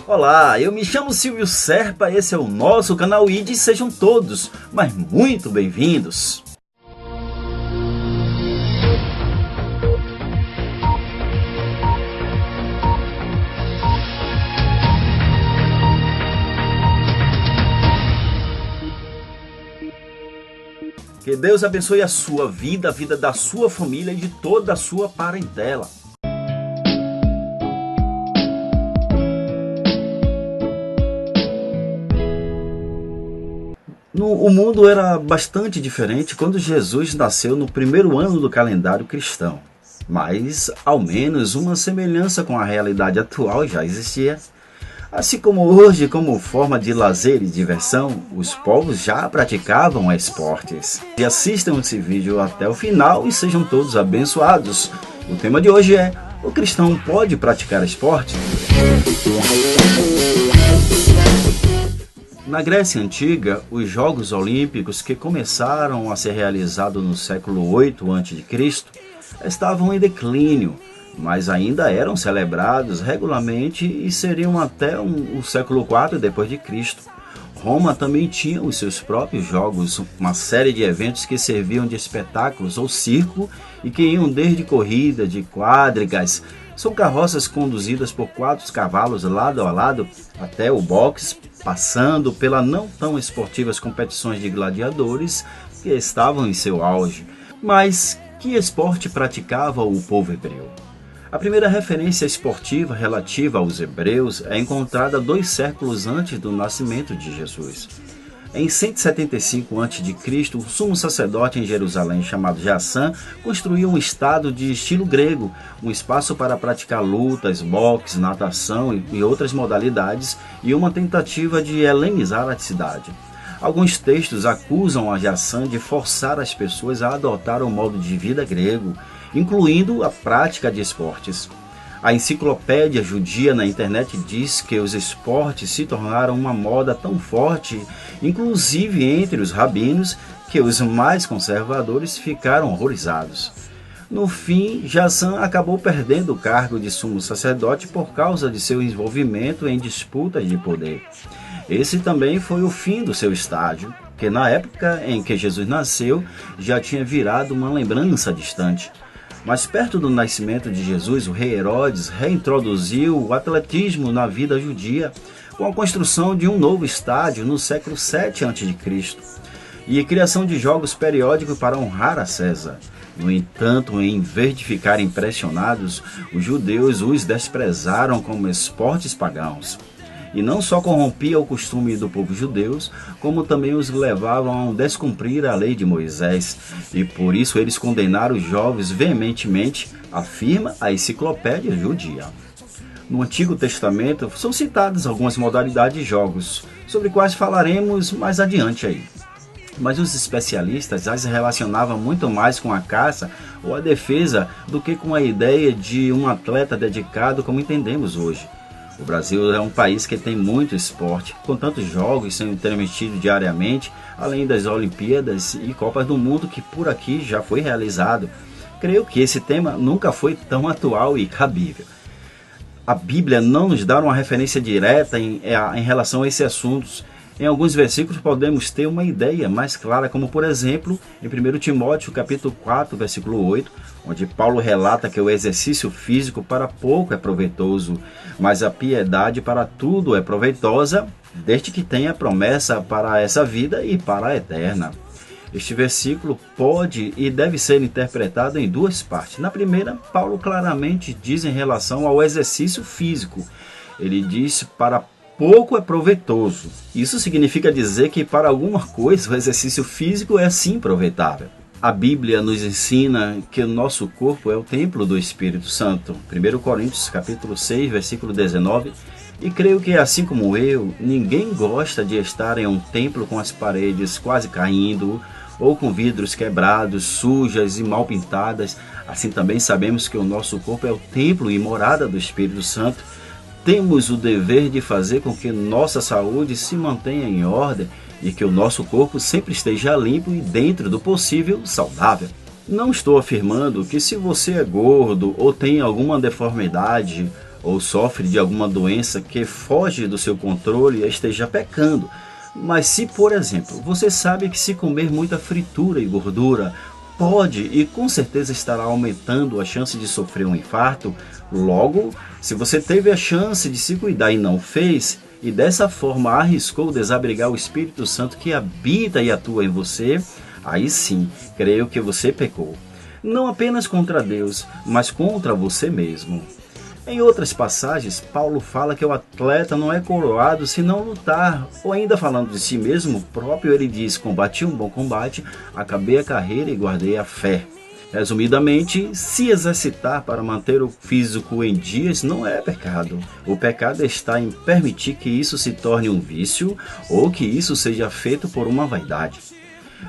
Olá, eu me chamo Silvio Serpa, esse é o nosso canal ID, sejam todos, mas muito bem-vindos. Que Deus abençoe a sua vida, a vida da sua família e de toda a sua parentela. O mundo era bastante diferente quando Jesus nasceu no primeiro ano do calendário cristão. Mas, ao menos, uma semelhança com a realidade atual já existia. Assim como hoje, como forma de lazer e diversão, os povos já praticavam esportes. E assistam esse vídeo até o final e sejam todos abençoados. O tema de hoje é: o cristão pode praticar esporte? Na Grécia Antiga, os Jogos Olímpicos, que começaram a ser realizados no século 8 a.C., estavam em declínio, mas ainda eram celebrados regularmente e seriam até o século 4 d.C. Roma também tinha os seus próprios jogos, uma série de eventos que serviam de espetáculos ou circo e que iam desde corrida de quadrigas, são carroças conduzidas por 4 cavalos lado a lado até o boxe, passando pela não tão esportivas competições de gladiadores que estavam em seu auge. Mas que esporte praticava o povo hebreu? A primeira referência esportiva relativa aos hebreus é encontrada 2 séculos antes do nascimento de Jesus. Em 175 a.C., o sumo sacerdote em Jerusalém, chamado Jassã, construiu um estádio de estilo grego, um espaço para praticar lutas, boxe, natação e outras modalidades, e uma tentativa de helenizar a cidade. Alguns textos acusam a Jassã de forçar as pessoas a adotar o modo de vida grego, incluindo a prática de esportes. A enciclopédia judia na internet diz que os esportes se tornaram uma moda tão forte, inclusive entre os rabinos, que os mais conservadores ficaram horrorizados. No fim, Jassã acabou perdendo o cargo de sumo sacerdote por causa de seu envolvimento em disputas de poder. Esse também foi o fim do seu estádio, que na época em que Jesus nasceu já tinha virado uma lembrança distante. Mas perto do nascimento de Jesus, o rei Herodes reintroduziu o atletismo na vida judia com a construção de um novo estádio no século 7 a.C. e a criação de jogos periódicos para honrar a César. No entanto, em vez de ficarem impressionados, os judeus os desprezaram como esportes pagãos. E não só corrompia o costume do povo judeu, como também os levavam a descumprir a lei de Moisés. E por isso eles condenaram os jovens veementemente, afirma a enciclopédia judia. No Antigo Testamento são citadas algumas modalidades de jogos, sobre quais falaremos mais adiante aí. Mas os especialistas as relacionavam muito mais com a caça ou a defesa do que com a ideia de um atleta dedicado como entendemos hoje. O Brasil é um país que tem muito esporte, com tantos jogos sendo transmitidos diariamente, além das Olimpíadas e Copas do Mundo que por aqui já foi realizado. Creio que esse tema nunca foi tão atual e cabível. A Bíblia não nos dá uma referência direta em relação a esses assuntos. Em alguns versículos podemos ter uma ideia mais clara, como por exemplo, em 1 Timóteo capítulo 4, versículo 8, onde Paulo relata que o exercício físico para pouco é proveitoso, mas a piedade para tudo é proveitosa, desde que tenha promessa para essa vida e para a eterna. Este versículo pode e deve ser interpretado em 2 partes. Na primeira, Paulo claramente diz em relação ao exercício físico. Ele diz para pouco é proveitoso. Isso significa dizer que para alguma coisa o exercício físico é sim aproveitável. A Bíblia nos ensina que o nosso corpo é o templo do Espírito Santo. 1 Coríntios capítulo 6, versículo 19. E creio que assim como eu, ninguém gosta de estar em um templo com as paredes quase caindo, ou com vidros quebrados, sujas e mal pintadas. Assim também sabemos que o nosso corpo é o templo e morada do Espírito Santo. Temos o dever de fazer com que nossa saúde se mantenha em ordem e que o nosso corpo sempre esteja limpo e, dentro do possível, saudável. Não estou afirmando que se você é gordo ou tem alguma deformidade ou sofre de alguma doença que foge do seu controle e esteja pecando. Mas se, por exemplo, você sabe que se comer muita fritura e gordura, pode e com certeza estará aumentando a chance de sofrer um infarto, logo, se você teve a chance de se cuidar e não fez, e dessa forma arriscou desabrigar o Espírito Santo que habita e atua em você, aí sim, creio que você pecou. Não apenas contra Deus, mas contra você mesmo. Em outras passagens, Paulo fala que o atleta não é coroado se não lutar, ou ainda falando de si mesmo próprio, ele diz: combati um bom combate, acabei a carreira e guardei a fé. Resumidamente, se exercitar para manter o físico em dias não é pecado. O pecado está em permitir que isso se torne um vício ou que isso seja feito por uma vaidade.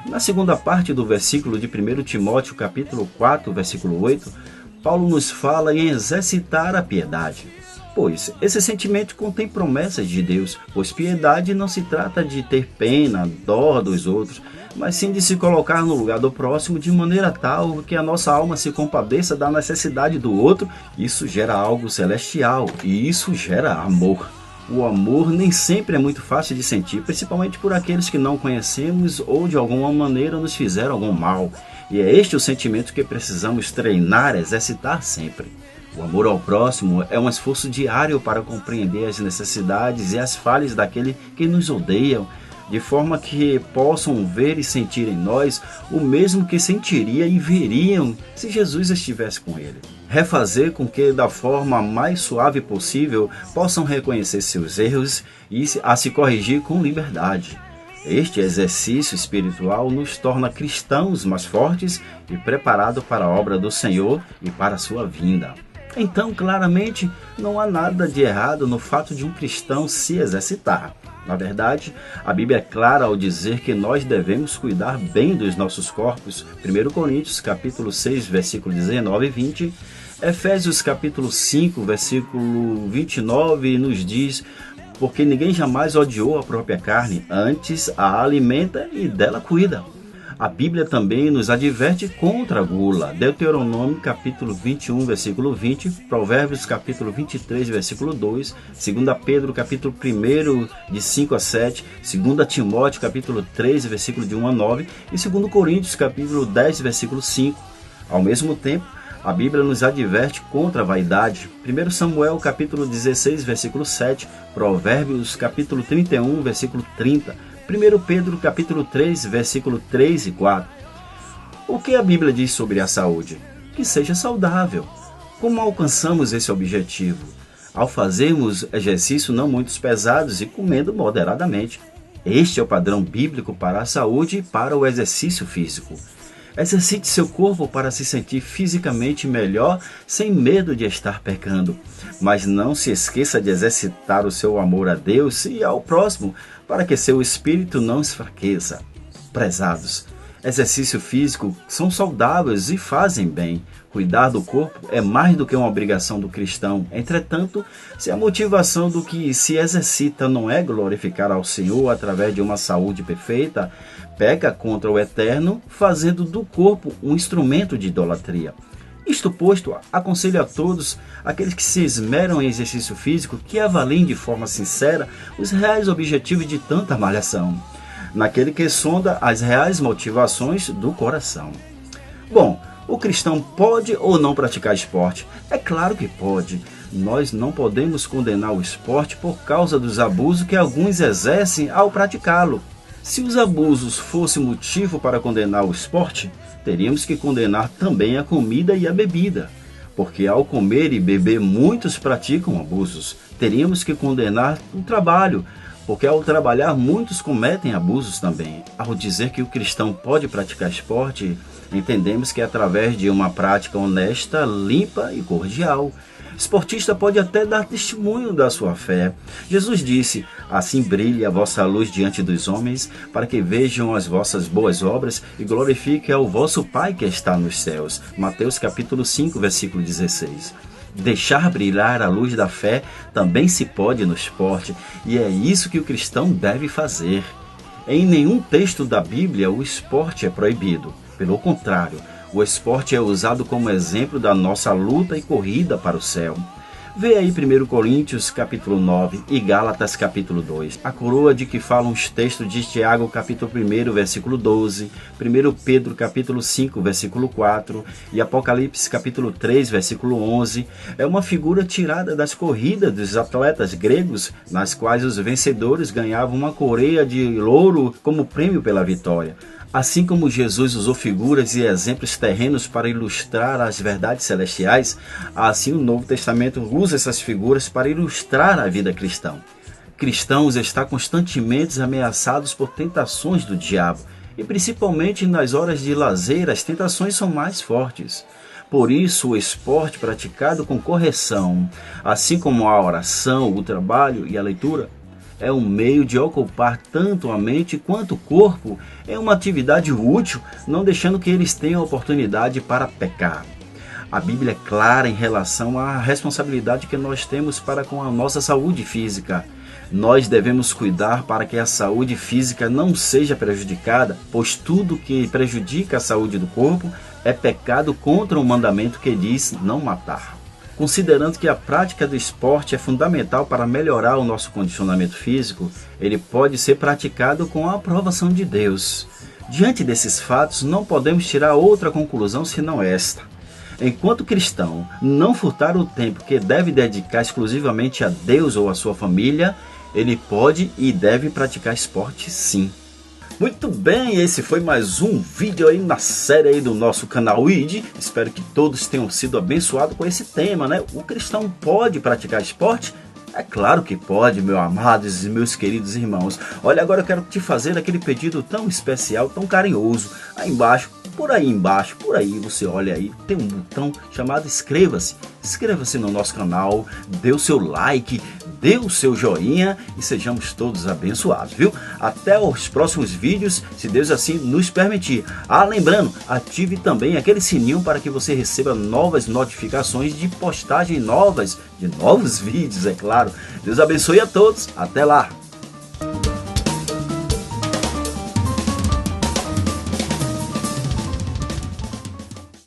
Na segunda parte do versículo de 1 Timóteo, capítulo 4, versículo 8, Paulo nos fala em exercitar a piedade. Pois esse sentimento contém promessas de Deus, pois piedade não se trata de ter pena, dó dos outros, mas sim de se colocar no lugar do próximo de maneira tal que a nossa alma se compadeça da necessidade do outro. Isso gera algo celestial e isso gera amor. O amor nem sempre é muito fácil de sentir, principalmente por aqueles que não conhecemos ou de alguma maneira nos fizeram algum mal. E é este o sentimento que precisamos treinar, exercitar sempre. O amor ao próximo é um esforço diário para compreender as necessidades e as falhas daquele que nos odeiam, de forma que possam ver e sentir em nós o mesmo que sentiria e veriam se Jesus estivesse com ele. Refazer com que, da forma mais suave possível, possam reconhecer seus erros e a se corrigir com liberdade. Este exercício espiritual nos torna cristãos mais fortes e preparados para a obra do Senhor e para a sua vinda. Então, claramente, não há nada de errado no fato de um cristão se exercitar. Na verdade, a Bíblia é clara ao dizer que nós devemos cuidar bem dos nossos corpos. 1 Coríntios, capítulo 6, versículo 19 e 20. Efésios, capítulo 5, versículo 29, nos diz: porque ninguém jamais odiou a própria carne, antes a alimenta e dela cuida. A Bíblia também nos adverte contra a gula. Deuteronômio capítulo 21, versículo 20, Provérbios capítulo 23, versículo 2, 2 Pedro capítulo 1, de 5 a 7, 2 Timóteo capítulo 3, versículo de 1 a 9 e 2 Coríntios capítulo 10, versículo 5. Ao mesmo tempo, a Bíblia nos adverte contra a vaidade. 1 Samuel capítulo 16, versículo 7, Provérbios capítulo 31, versículo 30, 1 Pedro capítulo 3, versículo 3 e 4. O que a Bíblia diz sobre a saúde? Que seja saudável. Como alcançamos esse objetivo? Ao fazermos exercícios não muito pesados e comendo moderadamente. Este é o padrão bíblico para a saúde e para o exercício físico. Exercite seu corpo para se sentir fisicamente melhor, sem medo de estar pecando. Mas não se esqueça de exercitar o seu amor a Deus e ao próximo, para que seu espírito não esfraqueça. Prezados, exercício físico são saudáveis e fazem bem. Cuidar do corpo é mais do que uma obrigação do cristão. Entretanto, se a motivação do que se exercita não é glorificar ao Senhor através de uma saúde perfeita, peca contra o Eterno, fazendo do corpo um instrumento de idolatria. Isto posto, aconselho a todos, aqueles que se esmeram em exercício físico, que avaliem de forma sincera os reais objetivos de tanta malhação, naquele que sonda as reais motivações do coração. Bom, o cristão pode ou não praticar esporte? É claro que pode. Nós não podemos condenar o esporte por causa dos abusos que alguns exercem ao praticá-lo. Se os abusos fossem motivo para condenar o esporte, teríamos que condenar também a comida e a bebida, porque ao comer e beber muitos praticam abusos. Teríamos que condenar o trabalho, porque ao trabalhar muitos cometem abusos também. Ao dizer que o cristão pode praticar esporte, entendemos que é através de uma prática honesta, limpa e cordial. Esportista pode até dar testemunho da sua fé. Jesus disse: assim brilhe a vossa luz diante dos homens, para que vejam as vossas boas obras e glorifiquem ao vosso Pai que está nos céus. Mateus capítulo 5, versículo 16. Deixar brilhar a luz da fé também se pode no esporte, e é isso que o cristão deve fazer. Em nenhum texto da Bíblia o esporte é proibido. Pelo contrário, o esporte é usado como exemplo da nossa luta e corrida para o céu. Vê aí 1 Coríntios capítulo 9 e Gálatas capítulo 2. A coroa de que falam os textos de Tiago capítulo 1, versículo 12, 1 Pedro capítulo 5, versículo 4 e Apocalipse capítulo 3, versículo 11, é uma figura tirada das corridas dos atletas gregos, nas quais os vencedores ganhavam uma coroa de ouro como prêmio pela vitória. Assim como Jesus usou figuras e exemplos terrenos para ilustrar as verdades celestiais, assim o Novo Testamento usa essas figuras para ilustrar a vida cristã. Cristãos estão constantemente ameaçados por tentações do diabo, e principalmente nas horas de lazer as tentações são mais fortes. Por isso, o esporte praticado com correção, assim como a oração, o trabalho e a leitura, é um meio de ocupar tanto a mente quanto o corpo em uma atividade útil, não deixando que eles tenham oportunidade para pecar. A Bíblia é clara em relação à responsabilidade que nós temos para com a nossa saúde física. Nós devemos cuidar para que a saúde física não seja prejudicada, pois tudo que prejudica a saúde do corpo é pecado contra o mandamento que diz não matar. Considerando que a prática do esporte é fundamental para melhorar o nosso condicionamento físico, ele pode ser praticado com a aprovação de Deus. Diante desses fatos, não podemos tirar outra conclusão senão esta. Enquanto cristão não furtar o tempo que deve dedicar exclusivamente a Deus ou a sua família, ele pode e deve praticar esporte sim. Muito bem, esse foi mais um vídeo aí na série aí do nosso canal ID. Espero que todos tenham sido abençoados com esse tema, né? O cristão pode praticar esporte? É claro que pode, meus amados e meus queridos irmãos. Olha, agora eu quero te fazer aquele pedido tão especial, tão carinhoso. Aí embaixo, por aí você olha aí, tem um botão chamado inscreva-se. Inscreva-se no nosso canal, dê o seu like, dê o seu joinha e sejamos todos abençoados, viu? Até os próximos vídeos, se Deus assim nos permitir. Lembrando, ative também aquele sininho para que você receba novas notificações de postagem novas, de novos vídeos, é claro. Deus abençoe a todos, até lá!